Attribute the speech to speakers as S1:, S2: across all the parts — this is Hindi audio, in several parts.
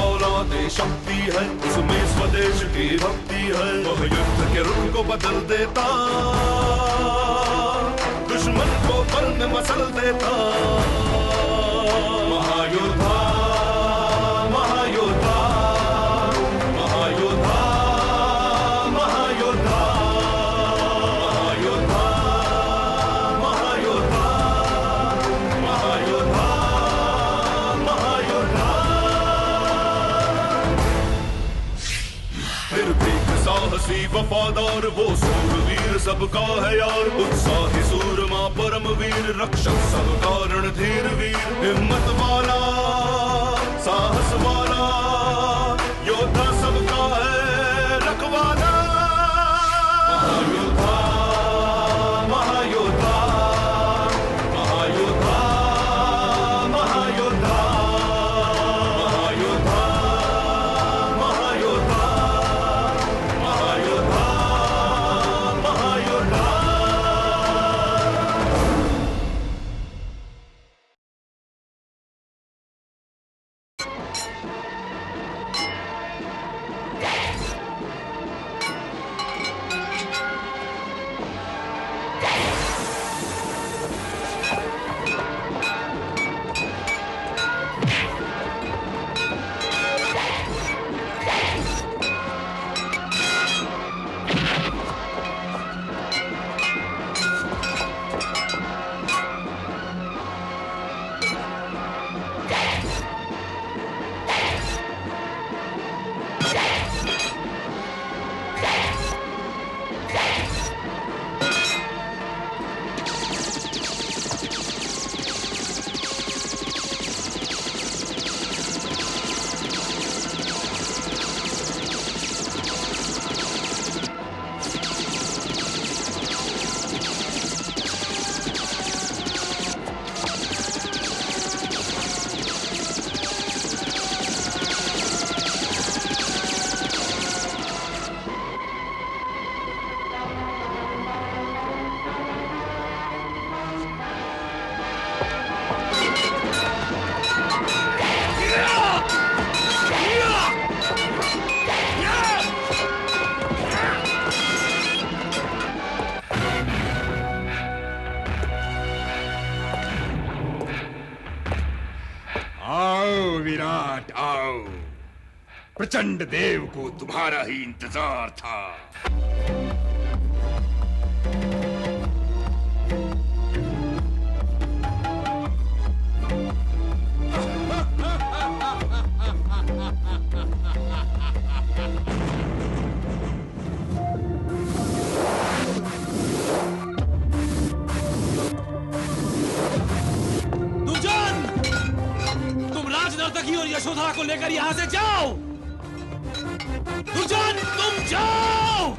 S1: फौलादे शक्ति है, उसमें स्वदेश की भक्ति है। वह युद्ध के रुख को बदल देता, दुश्मन को पल में मसल देता। महायोद्धा, महायोद्धा, महायोद्धा, महायोद्धा, महायोद्धा, महायोद्धा, महायोद्धा, महायोद्धा। निर्भीक साहसी वफादार वो सूरवीर सबका है यार, उत्साही सूरमा परमवीर रक्षक सबका रणधीर वीर। हिम्मत वाला साहस वाला योद्धा सबका है रखवाला। महायोद्धा, महायोद्धा, महायोद्धा, महायोद्धा, महायोद्धा, महायोद्धा, महायोद्धा, महायोद्धा।
S2: आओ विराट आओ, प्रचंड देव को तुम्हारा ही इंतजार था।
S3: नर्तकी और यशोधरा को लेकर यहां से जाओ। दुर्जन तुम जाओ।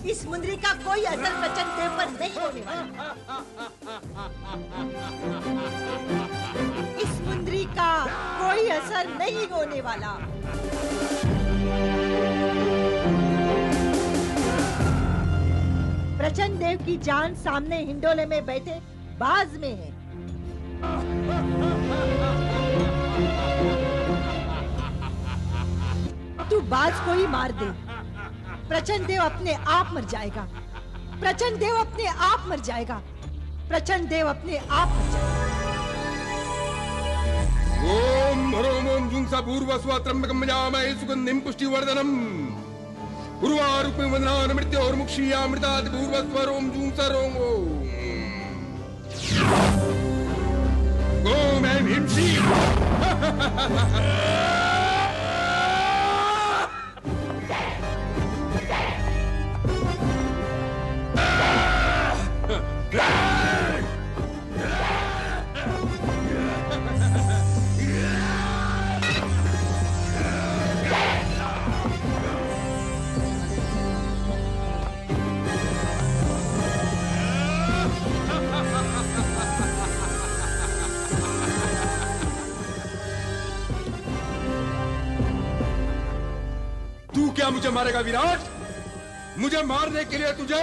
S4: इस मुंदरी का कोई असर प्रचंड देव पर नहीं होने वाला। इस मुंदरी का कोई असर नहीं होने वाला। प्रचंड देव की जान सामने हिंडोले में बैठे बाज में है। तू बाज को ही मार दे, प्रचंड देव अपने आप मर जाएगा। प्रचंड देव अपने आप मर जाएगा। प्रचंड देव अपने आप मर जाएगा।
S2: ओम ह्रोम ओम जुंसा पूर्वस्वा त्र्यंबकं यजामहे सुगंधिं पुष्टिवर्धनम् उर्वारुकं वदनान् मृत्योर्मुक्षीयामृतात् पूर्वस्वर ओम जुंसा रोम ओम ऐं ह्रीं श्रीं क्या मुझे मारेगा विराट? मुझे मारने के लिए तुझे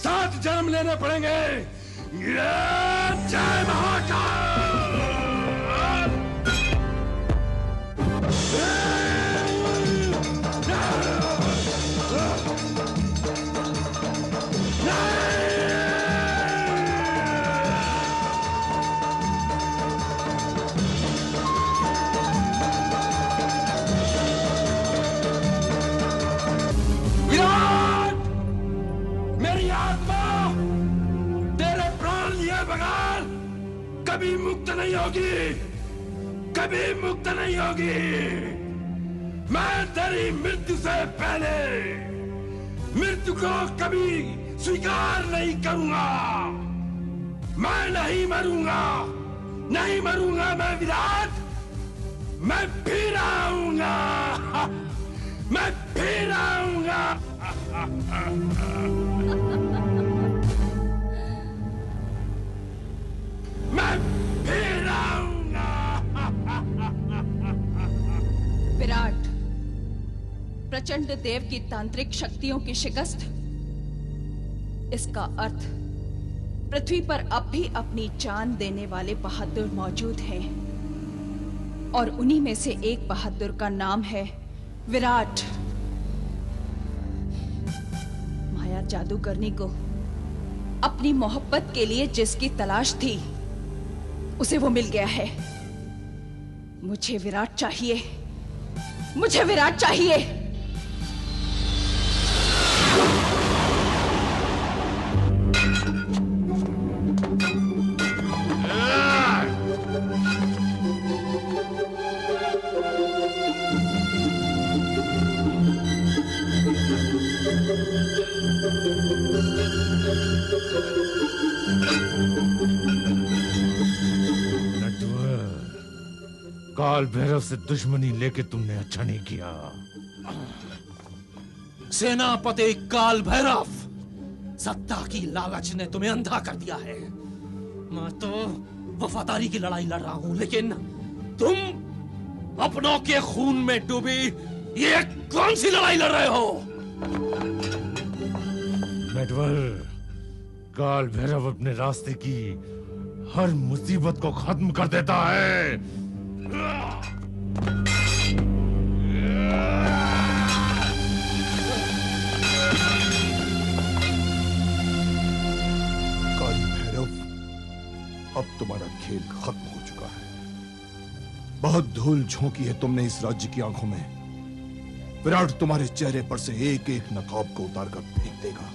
S2: 7 जन्म लेने पड़ेंगे। जय महाकाल। कभी मुक्त नहीं होगी, कभी मुक्त नहीं होगी। मैं तेरी मृत्यु से पहले मृत्यु को कभी स्वीकार नहीं करूंगा। मैं नहीं मरूंगा, नहीं मरूंगा मैं विराट। मैं फिर आऊंगा, मैं फिर आऊंगा। मैं फिर आऊंगा।
S5: विराट, प्रचंड देव की तांत्रिक शक्तियों की शिकस्त, इसका अर्थ पृथ्वी पर अब भी अपनी जान देने वाले बहादुर मौजूद हैं, और उन्हीं में से एक बहादुर का नाम है विराट। माया जादूगरनी को अपनी मोहब्बत के लिए जिसकी तलाश थी, उसे वो मिल गया है। मुझे विराट चाहिए, मुझे विराट चाहिए।
S3: काल भैरव से दुश्मनी लेके तुमने अच्छा नहीं किया। सेनापति काल भैरव, सत्ता की लालच ने तुम्हें अंधा कर दिया है। मैं तो वफादारी की लड़ाई लड़ रहा हूं, लेकिन तुम अपनों के खून में डूबी ये कौन सी लड़ाई लड़ रहे हो?
S6: मेडवल, काल भैरव अपने रास्ते की हर मुसीबत को खत्म कर देता है।
S7: काल भैरव, अब तुम्हारा खेल खत्म हो चुका है। बहुत धूल झोंकी है तुमने इस राज्य की आंखों में। विराट तुम्हारे चेहरे पर से एक एक नकाब को उतार कर फेंक देगा।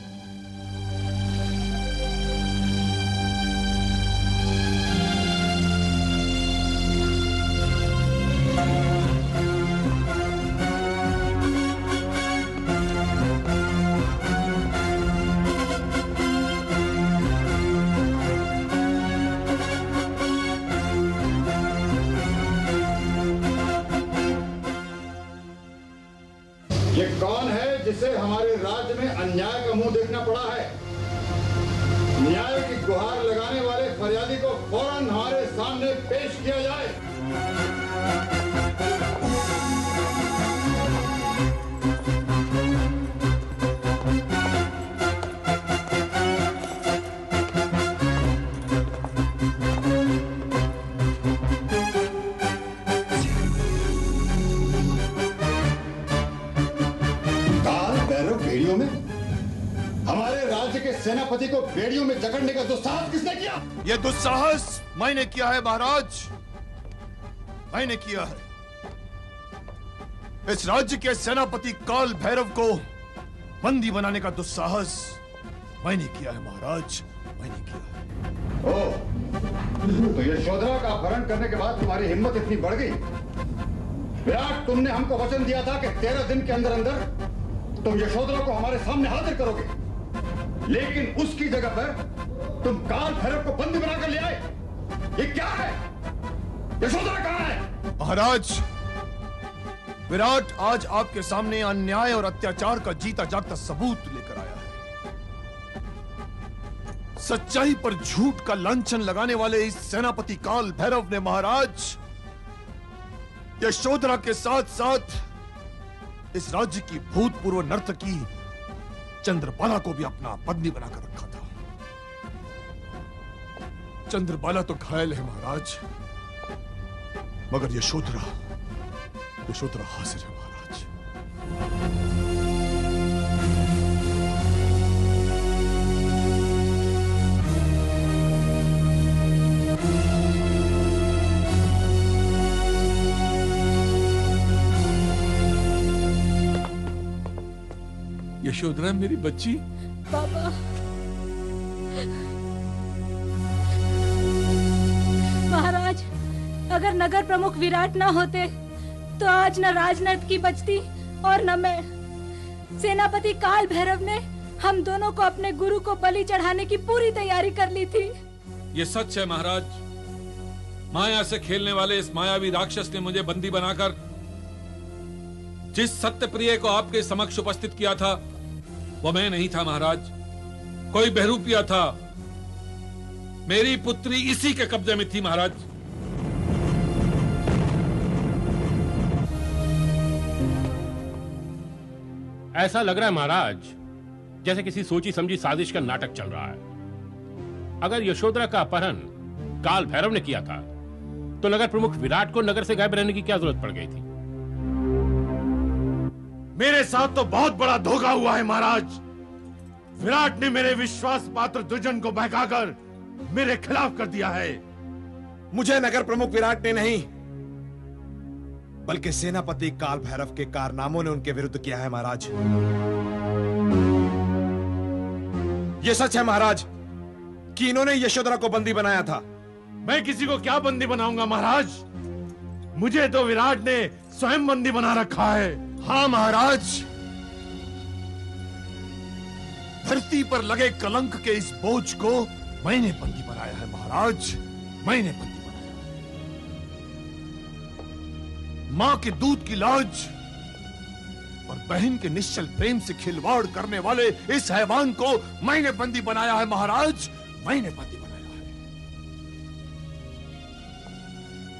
S8: ये कौन है जिसे हमारे राज्य में अन्याय का मुंह देखना पड़ा है? न्याय की गुहार लगाने वाले फरियादी को फौरन हमारे सामने पेश किया जाए। बेड़ियों में? हमारे राज्य के सेनापति को बेड़ियों में जकड़ने का दुस्साहस किसने किया?
S7: यह दुस्साहस मैंने किया है महाराज, मैंने किया है। इस राज्य के सेनापति काल भैरव को बंदी बनाने का दुस्साहस मैंने किया है महाराज, मैंने किया है।
S8: ओह, तो यशोधरा का अपहरण करने के बाद तुम्हारी हिम्मत इतनी बढ़ गई? विराट, तुमने हमको वचन दिया था कि 13 दिन के अंदर अंदर तुम यशोधरा को हमारे सामने हाजिर करोगे, लेकिन उसकी जगह पर तुम काल भैरव को बंदी बनाकर ले आए। ये क्या है? यशोधरा कहां है?
S7: महाराज, विराट आज आपके सामने अन्याय और अत्याचार का जीता जागता सबूत लेकर आया है। सच्चाई पर झूठ का लांछन लगाने वाले इस सेनापति काल भैरव ने महाराज यशोधरा के साथ साथ इस राज्य की भूतपूर्व नर्तकी चंद्रबाला को भी अपना बंदी बनाकर रखा था। चंद्रबाला तो घायल है महाराज, मगर यशोधरा हाजिर है महाराज।
S2: यशोधरा मेरी बच्ची।
S5: बाबा,
S9: महाराज, अगर नगर प्रमुख विराट न होते तो आज न राजनर्त की बचती और न मैं। सेनापति काल भैरव ने हम दोनों को अपने गुरु को बलि चढ़ाने की पूरी तैयारी कर ली थी।
S10: ये सच है महाराज। माया से खेलने वाले इस मायावी राक्षस ने मुझे बंदी बनाकर जिस सत्य प्रिय को आपके समक्ष उपस्थित किया था वो मैं नहीं था महाराज, कोई बहरूपिया था। मेरी पुत्री इसी के कब्जे में थी महाराज।
S11: ऐसा लग रहा है महाराज जैसे किसी सोची समझी साजिश का नाटक चल रहा है। अगर यशोधरा का अपहरण काल भैरव ने किया था तो नगर प्रमुख विराट को नगर से गायब रहने की क्या जरूरत पड़ गई थी?
S6: मेरे साथ तो बहुत बड़ा धोखा हुआ है महाराज। विराट ने मेरे विश्वास पात्र दुर्जन को बहकाकर मेरे खिलाफ कर दिया है।
S12: मुझे नगर प्रमुख विराट ने नहीं बल्कि सेनापति काल भैरव के कारनामों ने उनके विरुद्ध किया है महाराज। यह सच है महाराज कि इन्होंने यशोधरा को बंदी बनाया था।
S6: मैं किसी को क्या बंदी बनाऊंगा महाराज, मुझे तो विराट ने स्वयं बंदी बना रखा है।
S7: हाँ महाराज, धरती पर लगे कलंक के इस बोझ को मैंने बंदी बनाया है महाराज, मैंने बंदी बनाया। मां के दूध की लाज और बहन के निश्चल प्रेम से खिलवाड़ करने वाले इस हैवान को मैंने बंदी बनाया है महाराज, मैंने बंदी बनाया है।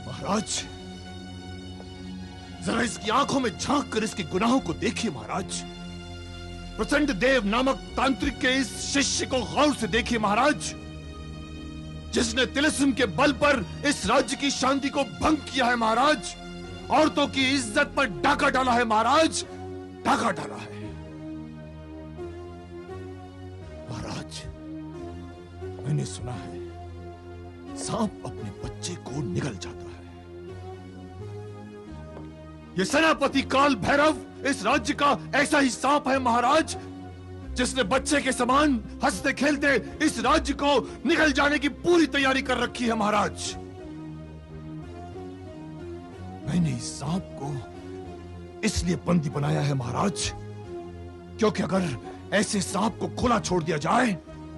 S7: महाराज, जरा इसकी आंखों में झांक कर इसके गुनाहों को देखिए महाराज। प्रचंड देव नामक तांत्रिक के इस शिष्य को गौर से देखिए महाराज, जिसने तिलिस्म के बल पर इस राज्य की शांति को भंग किया है महाराज। औरतों की इज्जत पर डाका डाला है महाराज, डाका डाला है। महाराज, मैंने सुना है सांप अपने बच्चे को निगल जाता है। ये सेनापति काल भैरव इस राज्य का ऐसा ही सांप है महाराज, जिसने बच्चे के समान हंसते खेलते इस राज्य को निगल जाने की पूरी तैयारी कर रखी है महाराज। मैंने इस सांप को इसलिए बंदी बनाया है महाराज क्योंकि अगर ऐसे सांप को खुला छोड़ दिया जाए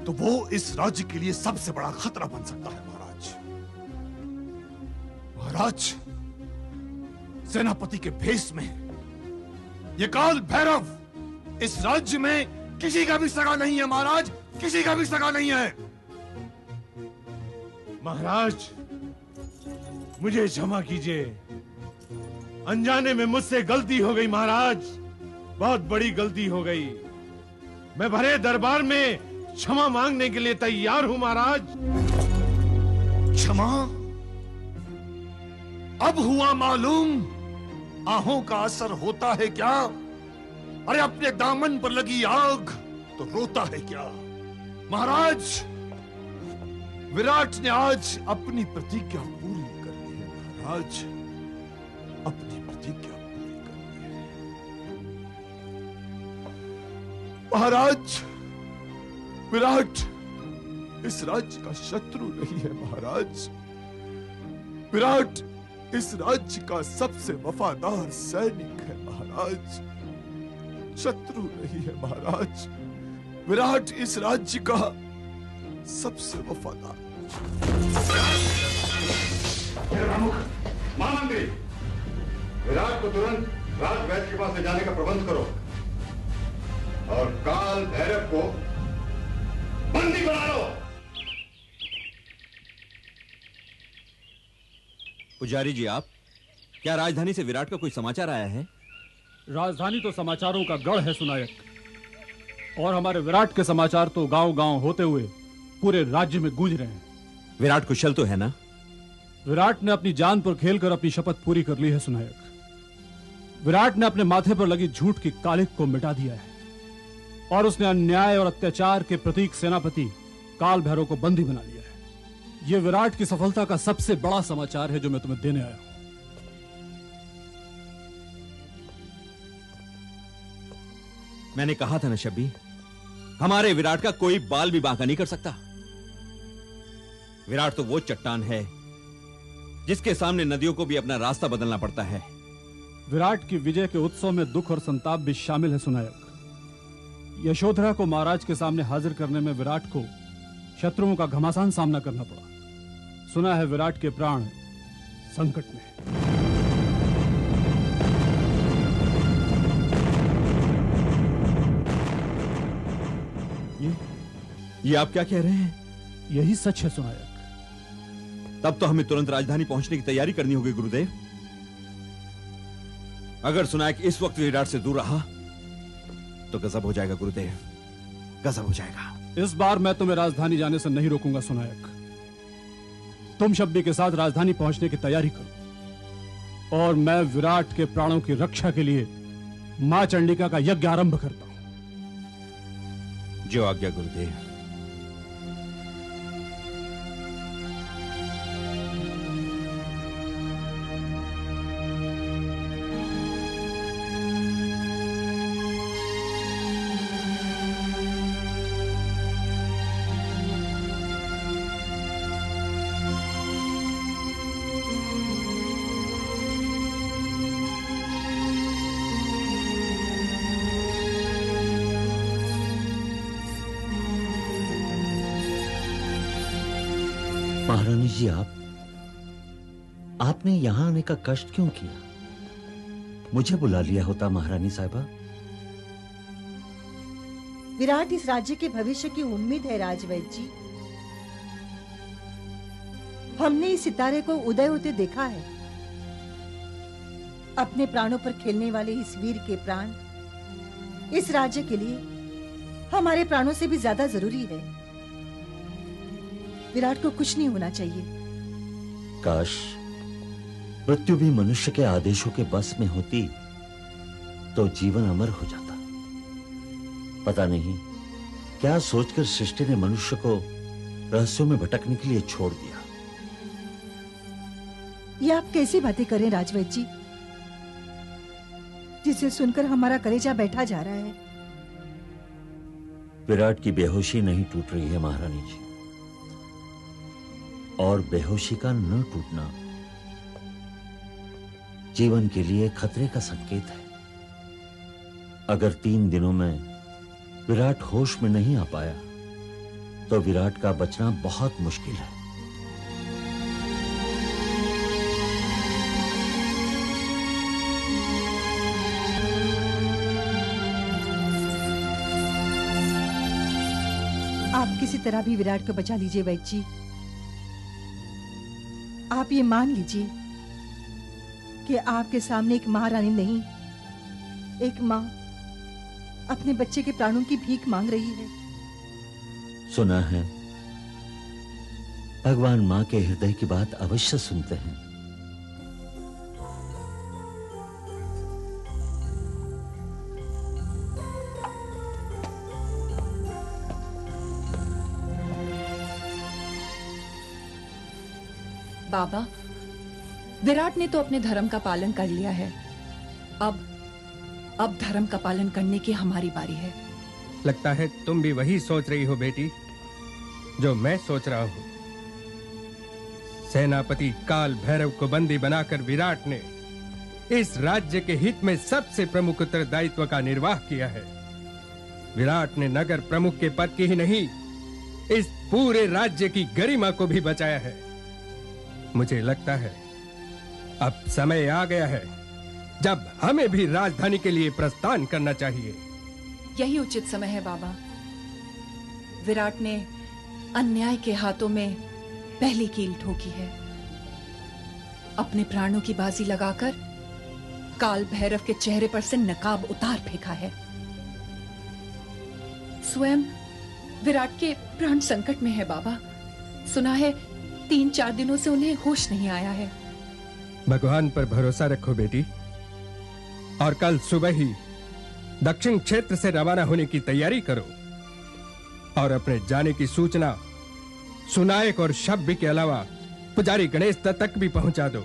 S7: तो वो इस राज्य के लिए सबसे बड़ा खतरा बन सकता है महाराज। महाराज, सेनापति के भेष में ये काल भैरव इस राज्य में किसी का भी सगा नहीं है महाराज, किसी का भी सगा नहीं है।
S6: महाराज, मुझे क्षमा कीजिए, अनजाने में मुझसे गलती हो गई महाराज, बहुत बड़ी गलती हो गई। मैं भरे दरबार में क्षमा मांगने के लिए तैयार हूं महाराज।
S7: क्षमा? अब हुआ मालूम आहों का असर होता है क्या? अरे अपने दामन पर लगी आग तो रोता है क्या? महाराज, विराट ने आज अपनी प्रतिज्ञा पूरी कर ली है। महाराज, अपनी प्रतिज्ञा पूरी कर ली है। महाराज, विराट इस राज्य का शत्रु नहीं है। महाराज, विराट इस राज्य का सबसे वफादार सैनिक है। महाराज, शत्रु नहीं है। महाराज, विराट इस राज्य का सबसे वफादार।
S8: प्रमुख महामंत्री, विराट को तुरंत राजवैद्य के पास ले जाने का प्रबंध करो और काल भैरव को बंदी बना लो।
S13: पुजारी जी, आप क्या राजधानी से विराट का कोई समाचार आया है?
S14: राजधानी तो समाचारों का गढ़ है सुनायक, और हमारे विराट के समाचार तो गांव-गांव होते हुए पूरे राज्य में गूंज रहे हैं।
S13: विराट कुशल तो है ना?
S14: विराट ने अपनी जान पर खेलकर अपनी शपथ पूरी कर ली है सुनायक। विराट ने अपने माथे पर लगी झूठ की कालिक को मिटा दिया है और उसने अन्याय और अत्याचार के प्रतीक सेनापति काल भैरव को बंदी बना लिया है। यह विराट की सफलता का सबसे बड़ा समाचार है जो मैं तुम्हें देने आया हूं।
S13: मैंने कहा था ना शब्बी, हमारे विराट का कोई बाल भी बांका नहीं कर सकता। विराट तो वो चट्टान है जिसके सामने नदियों को भी अपना रास्ता बदलना पड़ता है।
S14: विराट की विजय के उत्सव में दुख और संताप भी शामिल है सुनायक। यशोधरा को महाराज के सामने हाजिर करने में विराट को शत्रुओं का घमासान सामना करना पड़ा। सुना है विराट के प्राण संकट में।
S13: ये आप क्या कह रहे हैं?
S14: यही सच है सुनायक।
S13: तब तो हमें तुरंत राजधानी पहुंचने की तैयारी करनी होगी गुरुदेव। अगर सुनायक इस वक्त विराट से दूर रहा तो गजब हो जाएगा गुरुदेव, गजब हो जाएगा।
S14: इस बार मैं तुम्हें राजधानी जाने से नहीं रोकूंगा सुनायक। तुम शब्बी के साथ राजधानी पहुंचने की तैयारी करो और मैं विराट के प्राणों की रक्षा के लिए मां चंडिका का यज्ञ आरंभ करता हूं।
S13: जो आज्ञा गुरुदेव।
S15: महारानी जी, आपने यहां आने का कष्ट क्यों किया? मुझे बुला लिया होता महारानी साहिबा।
S4: विराट इस राज्य के भविष्य की उम्मीद है राजवैद्य जी। हमने इस सितारे को उदय होते देखा है। अपने प्राणों पर खेलने वाले इस वीर के प्राण इस राज्य के लिए हमारे प्राणों से भी ज्यादा जरूरी है। विराट को कुछ नहीं होना चाहिए।
S15: काश मृत्यु भी मनुष्य के आदेशों के बस में होती तो जीवन अमर हो जाता। पता नहीं क्या सोचकर सृष्टि ने मनुष्य को रहस्यों में भटकने के लिए छोड़ दिया।
S4: ये आप कैसी बातें करें राजवैद्य जी, जिसे सुनकर हमारा कलेजा बैठा जा रहा है।
S15: विराट की बेहोशी नहीं टूट रही है महारानी जी, और बेहोशी का न टूटना जीवन के लिए खतरे का संकेत है। अगर 3 दिनों में विराट होश में नहीं आ पाया तो विराट का बचना बहुत मुश्किल है।
S4: आप किसी तरह भी विराट को बचा लीजिए वैद्य जी। आप ये मान लीजिए कि आपके सामने एक महारानी नहीं, एक माँ अपने बच्चे के प्राणों की भीख मांग रही है।
S15: सुना है भगवान माँ के हृदय की बात अवश्य सुनते हैं।
S5: बाबा, विराट ने तो अपने धर्म का पालन कर लिया है। अब धर्म का पालन करने की हमारी बारी है।
S16: लगता है तुम भी वही सोच रही हो बेटी जो मैं सोच रहा हूं। सेनापति काल भैरव को बंदी बनाकर विराट ने इस राज्य के हित में सबसे प्रमुख उत्तरदायित्व का निर्वाह किया है। विराट ने नगर प्रमुख के पद की ही नहीं, इस पूरे राज्य की गरिमा को भी बचाया है। मुझे लगता है अब समय आ गया है जब हमें भी राजधानी के लिए प्रस्थान करना चाहिए।
S5: यही उचित समय है बाबा। विराट ने अन्याय के हाथों में पहली कील ठोकी है। अपने प्राणों की बाजी लगाकर काल भैरव के चेहरे पर से नकाब उतार फेंका है। स्वयं विराट के प्राण संकट में है बाबा। सुना है 3-4 दिनों से उन्हें होश नहीं आया है।
S16: भगवान पर भरोसा रखो बेटी, और कल सुबह ही दक्षिण क्षेत्र से रवाना होने की तैयारी करो और अपने जाने की सूचना सुनायक और शब्द के अलावा पुजारी गणेश दत्त तक भी पहुंचा दो।